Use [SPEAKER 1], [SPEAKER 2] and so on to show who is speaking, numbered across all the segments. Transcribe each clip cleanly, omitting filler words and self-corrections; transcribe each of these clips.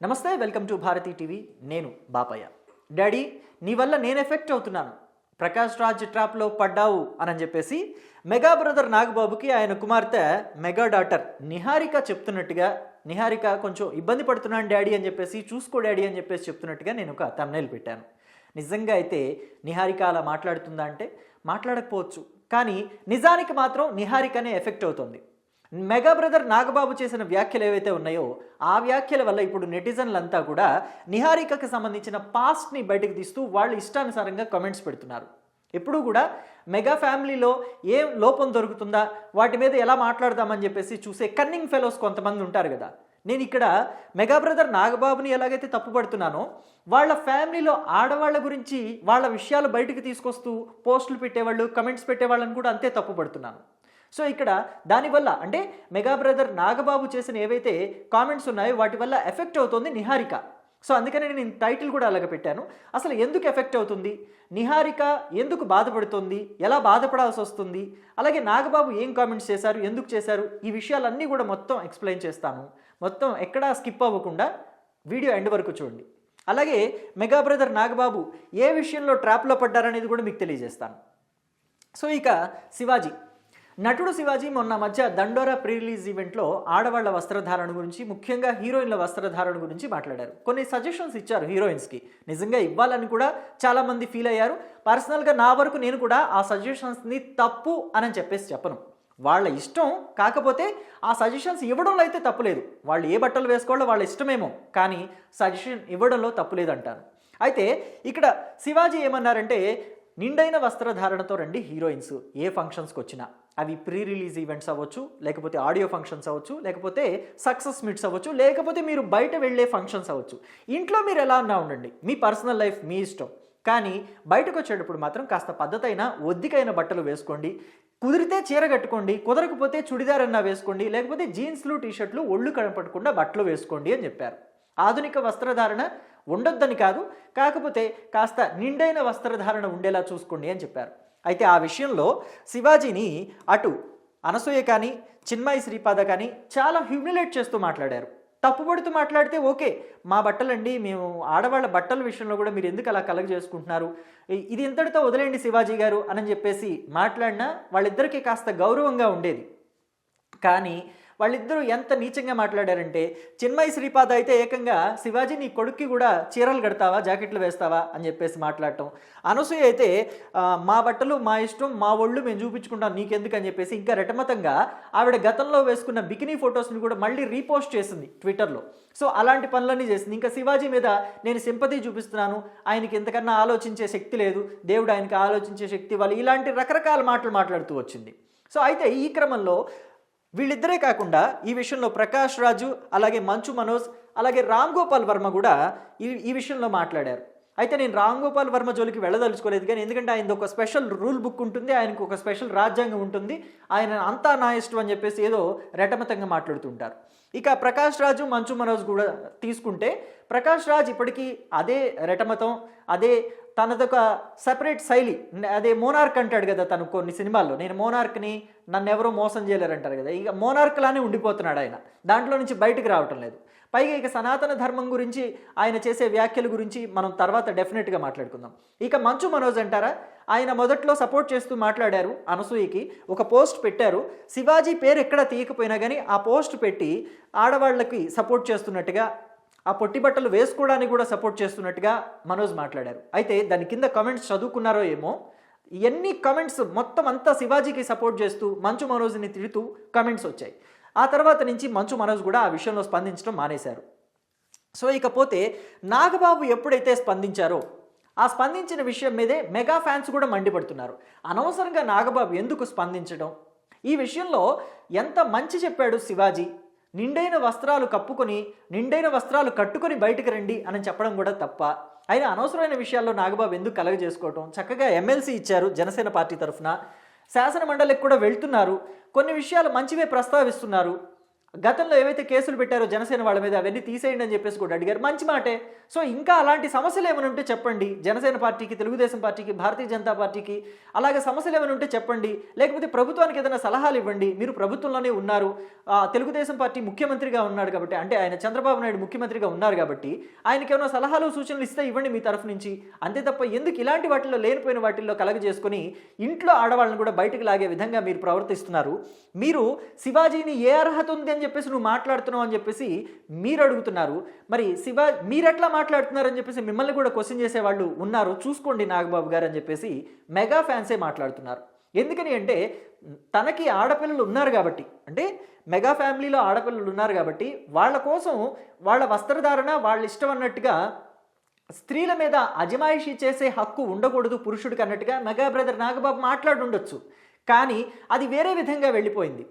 [SPEAKER 1] నమస్తే, welcome to Bharati TV. నేను Bapayya. Daddy, నీ వల్ల నేను ఎఫెక్ట్ అవుతున్నాను, ప్రకాష్ రాజ్ ట్రాప్లో పడ్డావు అని చెప్పేసి మెగా బ్రదర్ నాగబాబుకి ఆయన కుమార్తె మెగా డాటర్ నిహారిక చెప్తున్నట్టుగా, నిహారిక కొంచెం ఇబ్బంది పడుతున్నాను డాడీ అని చెప్పేసి, చూసుకో డాడీ అని చెప్పేసి చెప్తున్నట్టుగా నేను ఒక థంబ్నెయిల్ పెట్టాను. నిజంగా అయితే నిహారిక అలా మాట్లాడుతుందా అంటే మాట్లాడకపోవచ్చు, కానీ నిజానికి మాత్రం నిహారికనే ఎఫెక్ట్ అవుతుంది. మెగా బ్రదర్ నాగబాబు చేసిన వ్యాఖ్యలు ఏవైతే ఉన్నాయో ఆ వ్యాఖ్యల వల్ల ఇప్పుడు నెటిజన్లంతా కూడా నిహారికకు సంబంధించిన పాస్ట్ని బయటకు తీస్తూ వాళ్ళు ఇష్టానుసారంగా కామెంట్స్ పెడుతున్నారు. ఎప్పుడూ కూడా మెగా ఫ్యామిలీలో ఏ లోపం దొరుకుతుందా, వాటి మీద ఎలా మాట్లాడదామని చెప్పేసి చూసే కన్నింగ్ ఫెలోస్ కొంతమంది ఉంటారు కదా. నేను ఇక్కడ మెగా బ్రదర్ నాగబాబుని ఎలాగైతే తప్పుపడుతున్నానో, వాళ్ళ ఫ్యామిలీలో ఆడవాళ్ళ గురించి వాళ్ళ విషయాలు బయటకు తీసుకొస్తూ పోస్టులు పెట్టేవాళ్ళు, కమెంట్స్ పెట్టేవాళ్ళని కూడా అంతే తప్పుపడుతున్నాను. సో ఇక్కడ దానివల్ల అంటే మెగా బ్రదర్ నాగబాబు చేసిన ఏవైతే కామెంట్స్ ఉన్నాయో వాటి వల్ల ఎఫెక్ట్ అవుతుంది నిహారిక. సో అందుకని నేను టైటిల్ కూడా అలాగ పెట్టాను. అసలు ఎందుకు ఎఫెక్ట్ అవుతుంది, నిహారిక ఎందుకు బాధపడుతుంది, ఎలా బాధపడాల్సి వస్తుంది, అలాగే నాగబాబు ఏం కామెంట్స్ చేశారు, ఎందుకు చేశారు, ఈ విషయాలన్నీ కూడా మొత్తం ఎక్స్ప్లెయిన్ చేస్తాను. మొత్తం ఎక్కడా స్కిప్ అవ్వకుండా వీడియో ఎండ్ వరకు చూడండి. అలాగే మెగా బ్రదర్ నాగబాబు ఏ విషయంలో ట్రాప్లో పడ్డారనేది కూడా మీకు తెలియజేస్తాను. సో ఇక శివాజీ, నటుడు శివాజీ మొన్న మధ్య దండోరా ప్రీ రిలీజ్ ఈవెంట్లో ఆడవాళ్ల వస్త్రధారణ గురించి, ముఖ్యంగా హీరోయిన్ల వస్త్రధారణ గురించి మాట్లాడారు. కొన్ని సజెషన్స్ ఇచ్చారు హీరోయిన్స్కి. నిజంగా ఇవ్వాలని కూడా చాలామంది ఫీల్ అయ్యారు. పర్సనల్గా నా వరకు నేను కూడా ఆ సజెషన్స్ని తప్పు అని చెప్పేసి చెప్పను, వాళ్ళ ఇష్టం. కాకపోతే ఆ సజెషన్స్ ఇవ్వడంలో అయితే తప్పులేదు. వాళ్ళు ఏ బట్టలు వేసుకోవాలో వాళ్ళ ఇష్టమేమో, కానీ సజెషన్ ఇవ్వడంలో తప్పులేదు అంటాను. అయితే ఇక్కడ శివాజీ ఏమన్నారంటే, నిండైన వస్త్రధారణతో రండి హీరోయిన్స్ ఏ ఫంక్షన్స్కి వచ్చినా, అవి ప్రీ రిలీజ్ ఈవెంట్స్ అవ్వచ్చు, లేకపోతే ఆడియో ఫంక్షన్స్ అవ్వచ్చు, లేకపోతే సక్సెస్ మీట్స్ అవ్వచ్చు, లేకపోతే మీరు బయట వెళ్ళే ఫంక్షన్స్ అవ్వచ్చు. ఇంట్లో మీరు ఎలా అన్నా ఉండండి, మీ పర్సనల్ లైఫ్ మీ ఇష్టం. కానీ బయటకు వచ్చేటప్పుడు మాత్రం కాస్త పద్ధతైన ఒద్దికైన బట్టలు వేసుకోండి. కుదిరితే చీర కట్టుకోండి, కుదరకపోతే చుడిదార్ అన్నా వేసుకోండి, లేకపోతే జీన్స్లు టీషర్ట్లు ఒళ్ళు కనపడకుండా బట్టలు వేసుకోండి అని చెప్పారు. ఆధునిక వస్త్రధారణ ఉండొద్దని కాదు, కాకపోతే కాస్త నిండైన వస్త్రధారణ ఉండేలా చూసుకోండి అని చెప్పారు. అయితే ఆ విషయంలో శివాజీని అటు అనసూయ కానీ చిన్మయి శ్రీపాద కానీ చాలా హ్యూమిలేట్ చేస్తూ మాట్లాడారు. తప్పుపడుతూ మాట్లాడితే ఓకే, మా బట్టలండి, మేము ఆడవాళ్ళ బట్టల విషయంలో కూడా మీరు ఎందుకు అలా కలగ చేసుకుంటున్నారు, ఇది ఇంతటితో వదిలేండి శివాజీ గారు అని చెప్పేసి మాట్లాడినా వాళ్ళిద్దరికీ కాస్త గౌరవంగా ఉండేది. కానీ వాళ్ళిద్దరూ ఎంత నీచంగా మాట్లాడారంటే, చిన్మయి శ్రీపాద అయితే ఏకంగా శివాజీ నీ కొడుక్కి కూడా చీరలు కడతావా, జాకెట్లు వేస్తావా అని చెప్పేసి మాట్లాడటం. అనసూయ అయితే మా బట్టలు మా ఇష్టం, మా ఒళ్ళు మేము చూపించుకుంటాం, నీకెందుకు అని చెప్పేసి ఇంకా రెటమతంగా ఆవిడ గతంలో వేసుకున్న బికినీ ఫొటోస్ని కూడా మళ్ళీ రీపోస్ట్ చేసింది ట్విట్టర్లో. సో అలాంటి పనులన్నీ చేసింది. ఇంకా శివాజీ మీద నేను సింపతి చూపిస్తున్నాను, ఆయనకి ఇంతకన్నా ఆలోచించే శక్తి లేదు, దేవుడు ఆయనకి ఆలోచించే శక్తి ఇవ్వాలి, ఇలాంటి రకరకాల మాటలు మాట్లాడుతూ వచ్చింది. సో అయితే ఈ క్రమంలో వీళ్ళిద్దరే కాకుండా ఈ విషయంలో ప్రకాష్ రాజు, అలాగే మంచు మనోజ్, అలాగే రామ్ గోపాల్ వర్మ కూడా ఈ విషయంలో మాట్లాడారు. అయితే నేను రామ్ గోపాల్ వర్మ జోలికి వెళ్ళదలుచుకోలేదు, కానీ ఎందుకంటే ఆయనది ఒక స్పెషల్ రూల్ బుక్ ఉంటుంది, ఆయనకు ఒక స్పెషల్ రాజ్యాంగం ఉంటుంది, ఆయన అంతా నా ఇష్టం అని చెప్పేసి ఏదో రెటమతంగా మాట్లాడుతుంటారు. ఇక ప్రకాష్ రాజు మంచు మనోజ్ కూడా తీసుకుంటే, ప్రకాష్ రాజ్ ఇప్పటికీ అదే రెటమతం, అదే తనదొక సపరేట్ శైలి, అదే మోనార్క్ అంటాడు కదా తను కొన్ని సినిమాల్లో, నేను మోనార్క్ని, నన్ను ఎవరో మోసం చేయలేరు అంటారు కదా, ఇక మోనార్క్ లానే ఉండిపోతున్నాడు ఆయన, దాంట్లో నుంచి బయటకు రావటం లేదు. పైగా ఇక సనాతన ధర్మం గురించి ఆయన చేసే వ్యాఖ్యల గురించి మనం తర్వాత డెఫినెట్గా మాట్లాడుకుందాం. ఇక మంచు మనోజ్ అంటారా, ఆయన మొదట్లో సపోర్ట్ చేస్తూ మాట్లాడారు. అనసూయకి ఒక పోస్ట్ పెట్టారు, శివాజీ పేరు ఎక్కడ తీయకపోయినా కానీ ఆ పోస్ట్ పెట్టి ఆడవాళ్ళకి సపోర్ట్ చేస్తున్నట్టుగా, ఆ పొట్టి బట్టలు వేసుకోవడానికి కూడా సపోర్ట్ చేస్తున్నట్టుగా మనోజ్ మాట్లాడారు. అయితే దాని కింద కమెంట్స్ చదువుకున్నారో ఏమో, ఎన్ని కమెంట్స్ మొత్తం అంతా శివాజీకి సపోర్ట్ చేస్తూ మంచు మనోజ్ని తిడుతూ కమెంట్స్ వచ్చాయి. ఆ తర్వాత నుంచి మంచు మనోజ్ కూడా ఆ విషయంలో స్పందించడం మానేశారు. సో ఇకపోతే నాగబాబు ఎప్పుడైతే స్పందించారో ఆ స్పందించిన విషయం మీదే మెగా ఫ్యాన్స్ కూడా మండిపడుతున్నారు. అనవసరంగా నాగబాబు ఎందుకు స్పందించడం, ఈ విషయంలో ఎంత మంచి చెప్పాడు శివాజీ, నిండైన వస్త్రాలు కప్పుకొని నిండైన వస్త్రాలు కట్టుకొని బయటకు రండి అని చెప్పడం కూడా తప్ప. అయినా అనవసరమైన విషయాల్లో నాగబాబు ఎందుకు కలగ చేసుకోవటం, చక్కగా ఎమ్మెల్సీ ఇచ్చారు జనసేన పార్టీ తరఫున, శాసన మండలికి కూడా వెళ్తున్నారు, కొన్ని విషయాలు మంచివే ప్రస్తావిస్తున్నారు. గతంలో ఏవైతే కేసులు పెట్టారో జనసేన వాళ్ళ మీద అవన్నీ తీసేయండి అని చెప్పేసి కూడా అడిగారు. మంచి మాటే. సో ఇంకా అలాంటి సమస్యలు ఏమైనా ఉంటే చెప్పండి. జనసేన పార్టీకి, తెలుగుదేశం పార్టీకి, భారతీయ జనతా పార్టీకి అలాగే సమస్యలు ఏమైనా ఉంటే చెప్పండి. లేకపోతే ప్రభుత్వానికి ఏదైనా సలహాలు ఇవ్వండి. మీరు ప్రభుత్వంలోనే ఉన్నారు, తెలుగుదేశం పార్టీ ముఖ్యమంత్రిగా ఉన్నాడు కాబట్టి, అంటే ఆయన చంద్రబాబు నాయుడు ముఖ్యమంత్రిగా ఉన్నారు కాబట్టి ఆయనకి ఏమైనా సలహాలు సూచనలు ఇస్తే ఇవ్వండి మీ తరఫు నుంచి. అంతే తప్ప ఎందుకు ఇలాంటి వాటిల్లో, లేనిపోయిన వాటిల్లో కలగజేసుకొని ఇంట్లో ఆడవాళ్ళని కూడా బయటకు లాగే విధంగా మీరు ప్రవర్తిస్తున్నారు. మీరు శివాజీని ఏ అర్హత ఉంది అని చెప్పేసి నువ్వు మాట్లాడుతున్నావు అని చెప్పేసి మీరు అడుగుతున్నారు. మరి మీరెట్లా మాట్లాడుతున్నారు అని చెప్పేసి మిమ్మల్ని కూడా క్వశ్చన్ చేసేవాళ్ళు ఉన్నారు. చూసుకోండి నాగబాబు గారు అని చెప్పేసి మెగా ఫ్యాన్సే మాట్లాడుతున్నారు. ఎందుకని అంటే తనకి ఆడపిల్లలు ఉన్నారు కాబట్టి, అంటే మెగా ఫ్యామిలీలో ఆడపిల్లలు ఉన్నారు కాబట్టి వాళ్ళ కోసం వాళ్ళ వస్త్రధారణ వాళ్ళ ఇష్టం అన్నట్టుగా స్త్రీల మీద అజమాయిషీ చేసే హక్కు ఉండకూడదు పురుషుడికి అన్నట్టుగా మెగా బ్రదర్ నాగబాబు మాట్లాడుండొచ్చు. కానీ అది వేరే విధంగా వెళ్ళిపోయింది.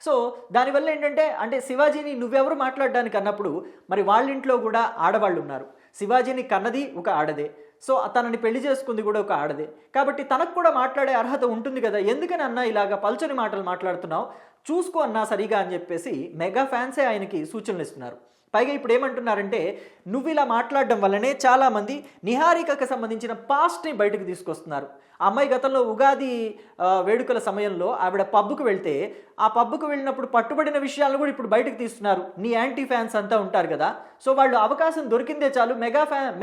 [SPEAKER 1] సో దానివల్ల ఏంటంటే, అంటే శివాజీని నువ్వెవరు మాట్లాడడానికి అన్నప్పుడు మరి వాళ్ళ ఇంట్లో కూడా ఆడవాళ్ళు ఉన్నారు. శివాజీని కన్నది ఒక ఆడదే, సో తనని పెళ్లి చేసుకుంది కూడా ఒక ఆడదే. కాబట్టి తనకు కూడా మాట్లాడే అర్హత ఉంటుంది కదా. ఎందుకని అన్నా ఇలాగా పల్చని మాటలు మాట్లాడుతున్నావు, చూసుకో అన్నా సరిగా అని చెప్పేసి మెగా ఫ్యాన్సే ఆయనకి సూచనలు ఇస్తున్నారు. పైగా ఇప్పుడు ఏమంటున్నారంటే, నువ్వు ఇలా మాట్లాడడం వల్లనే చాలామంది నిహారికకు సంబంధించిన పాస్ట్ని బయటకు తీసుకొస్తున్నారు. ఆ అమ్మాయి గతంలో ఉగాది వేడుకల సమయంలో ఆవిడ పబ్కు వెళ్తే ఆ పబ్కు వెళ్ళినప్పుడు పట్టుబడిన విషయాలను కూడా ఇప్పుడు బయటకు తీస్తున్నారు. నీ యాంటీ ఫ్యాన్స్ అంతా ఉంటారు కదా, సో వాళ్ళు అవకాశం దొరికిందే చాలు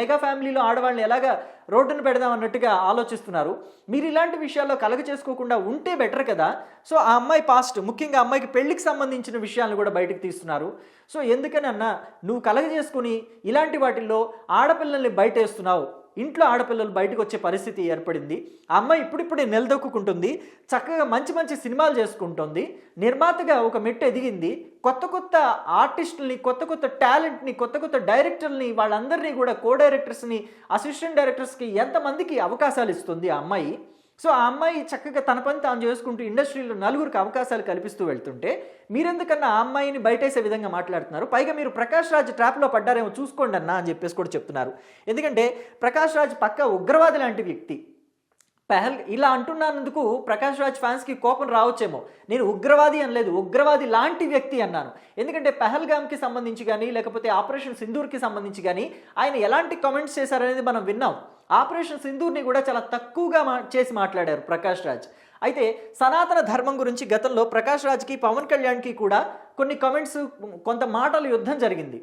[SPEAKER 1] మెగా ఫ్యామిలీలో ఆడవాళ్ళని ఎలాగా రోడ్డును పెడదాం అన్నట్టుగా ఆలోచిస్తున్నారు. మీరు ఇలాంటి విషయాల్లో కలగ చేసుకోకుండా ఉంటే బెటర్ కదా. సో ఆ అమ్మాయి పాస్ట్, ముఖ్యంగా అమ్మాయికి పెళ్లికి సంబంధించిన విషయాలను కూడా బయటకు తీస్తున్నారు. సో ఎందుకని అన్నా నువ్వు కలగ చేసుకుని ఇలాంటి వాటిల్లో ఆడపిల్లల్ని బయటేస్తున్నావు. ఇంట్లో ఆడపిల్లలు బయటకు వచ్చే పరిస్థితి ఏర్పడింది. ఆ అమ్మాయి ఇప్పుడిప్పుడే నిలదొక్కుంటుంది, చక్కగా మంచి మంచి సినిమాలు చేసుకుంటుంది, నిర్మాతగా ఒక మెట్టు ఎదిగింది, కొత్త కొత్త ఆర్టిస్టుల్ని, కొత్త కొత్త టాలెంట్ని, కొత్త కొత్త డైరెక్టర్ని, వాళ్ళందరినీ కూడా కో డైరెక్టర్స్ని, అసిస్టెంట్ డైరెక్టర్స్కి ఎంతమందికి అవకాశాలు ఇస్తుంది ఆ అమ్మాయి. సో ఆ అమ్మాయి చక్కగా తన పని తాను చేసుకుంటూ ఇండస్ట్రీలో నలుగురికి అవకాశాలు కల్పిస్తూ వెళ్తుంటే మీరెందుకన్నా ఆ అమ్మాయిని బయటేసే విధంగా మాట్లాడుతున్నారు. పైగా మీరు ప్రకాష్ రాజ్ ట్రాప్లో పడ్డారేమో చూసుకోండి అన్నా అని చెప్పేసి కూడా చెప్తున్నారు. ఎందుకంటే ప్రకాష్ రాజ్ పక్కా ఉగ్రవాది లాంటి వ్యక్తి. ఇలా అంటున్నందుకు ప్రకాష్ రాజ్ ఫ్యాన్స్కి కోపం రావచ్చేమో. నేను ఉగ్రవాది అనలేదు, ఉగ్రవాది లాంటి వ్యక్తి అన్నాను. ఎందుకంటే పెహల్గామ్కి సంబంధించి కానీ, లేకపోతే ఆపరేషన్ సింధూర్కి సంబంధించి కానీ ఆయన ఎలాంటి కామెంట్స్ చేశారనేది మనం విన్నాం. ఆపరేషన్ సింధూర్ని కూడా చాలా తక్కువగా చేసి మాట్లాడారు ప్రకాష్ రాజ్. అయితే సనాతన ధర్మం గురించి గతంలో ప్రకాష్ రాజ్కి, పవన్ కళ్యాణ్కి కూడా కొన్ని కామెంట్స్, కొంత మాటల యుద్ధం జరిగింది.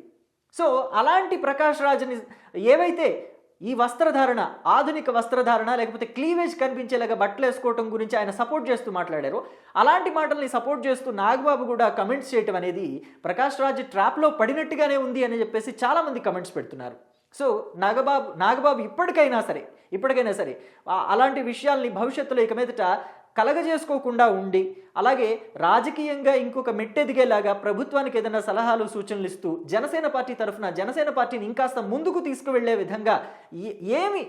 [SPEAKER 1] సో అలాంటి ప్రకాష్ రాజ్ని ఏవైతే ఈ వస్త్రధారణ, ఆధునిక వస్త్రధారణ, లేకపోతే క్లీవేజ్ కనిపించేలాగా బట్టలు వేసుకోవటం గురించి ఆయన సపోర్ట్ చేస్తూ మాట్లాడారు. అలాంటి మాటల్ని సపోర్ట్ చేస్తూ నాగబాబు కూడా కమెంట్స్ చేయటం అనేది ప్రకాష్ రాజ్ ట్రాప్లో పడినట్టుగానే ఉంది అని చెప్పేసి చాలామంది కమెంట్స్ పెడుతున్నారు. సో నాగబాబు ఇప్పటికైనా సరే అలాంటి విషయాల్ని భవిష్యత్తులో ఇక మీదట కలగజేసుకోకుండా ఉండి, అలాగే రాజకీయంగా ఇంకొక మెట్టెదిగేలాగా ప్రభుత్వానికి ఏదైనా సలహాలు సూచనలు ఇస్తూ జనసేన పార్టీ తరఫున జనసేన పార్టీని ఇంకాస్త ముందుకు తీసుకువెళ్లే విధంగా ఏమి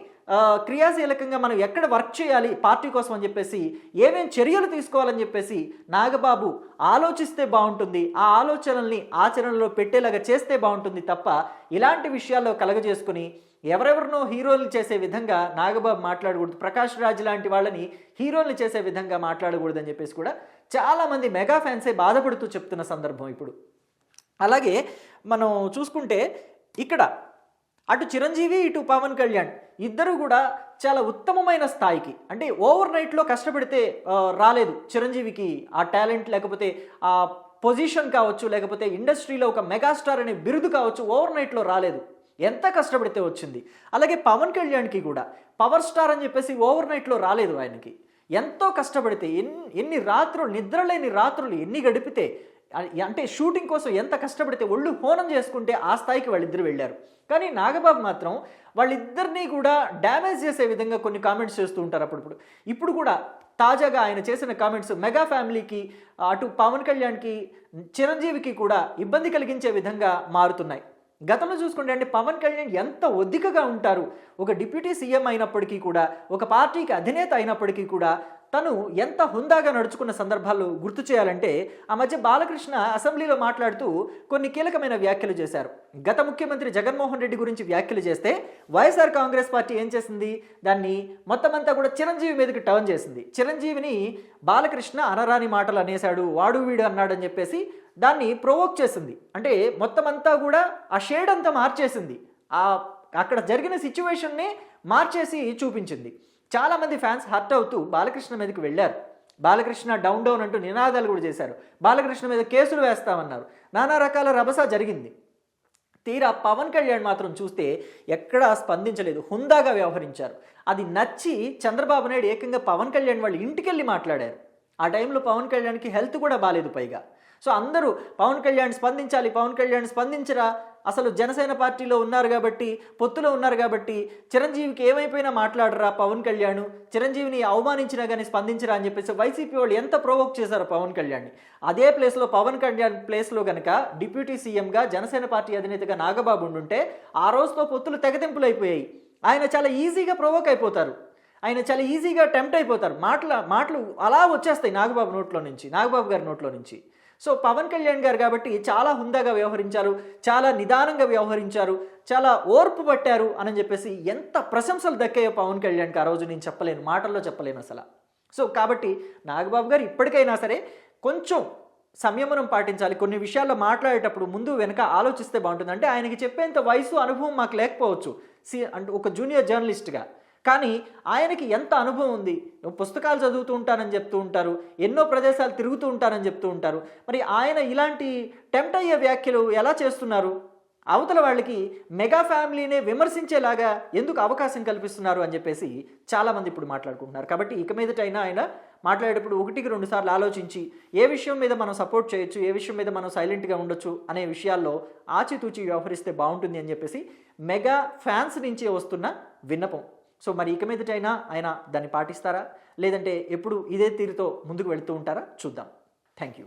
[SPEAKER 1] క్రియాశీలకంగా మనం ఎక్కడ వర్క్ చేయాలి పార్టీ కోసం అని చెప్పేసి, ఏమేం చర్యలు తీసుకోవాలని చెప్పేసి నాగబాబు ఆలోచిస్తే బాగుంటుంది. ఆ ఆలోచనల్ని ఆచరణలో పెట్టేలాగా చేస్తే బాగుంటుంది తప్ప ఇలాంటి విషయాల్లో కలగజేసుకుని ఎవరెవరినో హీరోలు చేసే విధంగా నాగబాబు మాట్లాడకూడదు. ప్రకాష్ రాజ్ లాంటి వాళ్ళని హీరోల్ని చేసే విధంగా మాట్లాడకూడదు అని చెప్పేసి కూడా చాలామంది మెగా ఫ్యాన్సే బాధపడుతూ చెప్తున్న సందర్భం ఇప్పుడు. అలాగే మనం చూసుకుంటే ఇక్కడ అటు చిరంజీవి, ఇటు పవన్ కళ్యాణ్ ఇద్దరు కూడా చాలా ఉత్తమమైన స్థాయికి, అంటే ఓవర్ నైట్లో కష్టపడితే రాలేదు చిరంజీవికి ఆ టాలెంట్, లేకపోతే ఆ పొజిషన్ కావచ్చు, లేకపోతే ఇండస్ట్రీలో ఒక మెగాస్టార్ అనే బిరుదు కావచ్చు, ఓవర్ నైట్లో రాలేదు, ఎంత కష్టపడితే వచ్చింది. అలాగే పవన్ కళ్యాణ్కి కూడా పవర్ స్టార్ అని చెప్పేసి ఓవర్ నైట్లో రాలేదు. ఆయనకి ఎంతో కష్టపడితే ఎన్ని రాత్రులు, నిద్రలేని రాత్రులు ఎన్ని గడిపితే, అంటే షూటింగ్ కోసం ఎంత కష్టపడితే, ఒళ్ళు హోనం చేసుకుంటే ఆ స్థాయికి వాళ్ళిద్దరు వెళ్ళారు. కానీ నాగబాబు మాత్రం వాళ్ళిద్దరినీ కూడా డ్యామేజ్ చేసే విధంగా కొన్ని కామెంట్స్ చేస్తూ ఉంటారు అప్పుడప్పుడు. ఇప్పుడు కూడా తాజాగా ఆయన చేసిన కామెంట్స్ మెగా ఫ్యామిలీకి, అటు పవన్ కళ్యాణ్కి, చిరంజీవికి కూడా ఇబ్బంది కలిగించే విధంగా మారుతున్నాయి. గతంలో చూసుకుంటే అంటే పవన్ కళ్యాణ్ ఎంత ఒద్దికగా ఉంటారు, ఒక డిప్యూటీ సీఎం అయినప్పటికీ కూడా, ఒక పార్టీకి అధినేత అయినప్పటికీ కూడా తను ఎంత హుందాగా నడుచుకున్న సందర్భాలు గుర్తు చేయాలంటే, ఆ మధ్య బాలకృష్ణ అసెంబ్లీలో మాట్లాడుతూ కొన్ని కీలకమైన వ్యాఖ్యలు చేశారు. గత ముఖ్యమంత్రి జగన్మోహన్ రెడ్డి గురించి వ్యాఖ్యలు చేస్తే వైఎస్ఆర్ కాంగ్రెస్ పార్టీ ఏం చేసింది, దాన్ని మొత్తం అంతా కూడా చిరంజీవి మీదకి టర్న్ చేసింది. చిరంజీవిని బాలకృష్ణ అనరాని మాటలు అనేశాడు, వాడు వీడు అన్నాడని చెప్పేసి దాన్ని ప్రొవోక్ చేసింది. అంటే మొత్తం అంతా కూడా ఆ షేడ్ అంతా మార్చేసింది. అక్కడ జరిగిన సిచ్యువేషన్నే మార్చేసి చూపించింది. చాలామంది ఫ్యాన్స్ హర్ట్ అవుతూ బాలకృష్ణ మీదకి వెళ్ళారు. బాలకృష్ణ డౌన్ డౌన్ అంటూ నినాదాలు కూడా చేశారు. బాలకృష్ణ మీద కేసులు వేస్తామన్నారు. నానా రకాల రభస జరిగింది. తీరా పవన్ కళ్యాణ్ మాత్రం చూస్తే ఎక్కడా స్పందించలేదు, హుందాగా వ్యవహరించారు. అది నచ్చి చంద్రబాబు నాయుడు ఏకంగా పవన్ కళ్యాణ్ వాళ్ళ ఇంటికెళ్ళి మాట్లాడారు. ఆ టైంలో పవన్ కళ్యాణ్కి హెల్త్ కూడా బాలేదు పైగా. సో అందరూ పవన్ కళ్యాణ్ స్పందించాలి, పవన్ కళ్యాణ్ స్పందించరా, అసలు జనసేన పార్టీలో ఉన్నారు కాబట్టి, పొత్తులో ఉన్నారు కాబట్టి చిరంజీవికి ఏమైపోయినా మాట్లాడరా పవన్ కళ్యాణ్, చిరంజీవిని అవమానించినా కానీ స్పందించరా అని చెప్పేసి వైసీపీ వాళ్ళు ఎంత ప్రొవోక్ చేశారు పవన్ కళ్యాణ్ని. అదే ప్లేస్లో పవన్ కళ్యాణ్ ప్లేస్లో కనుక డిప్యూటీ సీఎంగా జనసేన పార్టీ అధినేతగా నాగబాబు ఉండుంటే ఆ రోజుతో పొత్తులు తెగతింపులు అయిపోయాయి. ఆయన చాలా ఈజీగా ప్రొవోక్ అయిపోతారు, ఆయన చాలా ఈజీగా టెంప్ట్ అయిపోతారు. మాటలు అలా వచ్చేస్తాయి నాగబాబు గారి నోట్లో నుంచి. సో పవన్ కళ్యాణ్ గారు కాబట్టి చాలా హుందాగా వ్యవహరించారు, చాలా నిదానంగా వ్యవహరించారు, చాలా ఓర్పు పట్టారు అని చెప్పేసి ఎంత ప్రశంసలు దక్కాయో పవన్ కళ్యాణ్కి ఆ రోజు నేను చెప్పలేను, మాటల్లో చెప్పలేను అసలు. సో కాబట్టి నాగబాబు గారు ఇప్పటికైనా సరే కొంచెం సంయమనం పాటించాలి. కొన్ని విషయాల్లో మాట్లాడేటప్పుడు ముందు వెనక ఆలోచిస్తే బాగుంటుంది. అంటే ఆయనకి చెప్పేంత వయసు అనుభవం మాకు లేకపోవచ్చు అంటే ఒక జూనియర్ జర్నలిస్ట్గా, కానీ ఆయనకి ఎంత అనుభవం ఉంది. పుస్తకాలు చదువుతూ ఉంటానని చెప్తూ ఉంటారు, ఎన్నో ప్రదేశాలు తిరుగుతూ ఉంటానని చెప్తూ ఉంటారు. మరి ఆయన ఇలాంటి టెంప్ట్ అయ్యే వ్యాఖ్యలు ఎలా చేస్తున్నారు? అవతల వాళ్ళకి మెగా ఫ్యామిలీనే విమర్శించేలాగా ఎందుకు అవకాశం కల్పిస్తున్నారు అని చెప్పేసి చాలామంది ఇప్పుడు మాట్లాడుకుంటున్నారు. కాబట్టి ఇక మీదటైనా ఆయన మాట్లాడేటప్పుడు 1-2 సార్లు ఆలోచించి ఏ విషయం మీద మనం సపోర్ట్ చేయొచ్చు, ఏ విషయం మీద మనం సైలెంట్గా ఉండొచ్చు అనే విషయాల్లో ఆచితూచి వ్యవహరిస్తే బాగుంటుంది అని చెప్పేసి మెగా ఫ్యాన్స్ నుంచి వస్తున్న విన్నపం. సో మరి ఇక మీదటైనా ఆయన దాన్ని పాటిస్తారా, లేదంటే ఎప్పుడు ఇదే తీరుతో ముందుకు వెళుతూ ఉంటారా చూద్దాం. Thank you.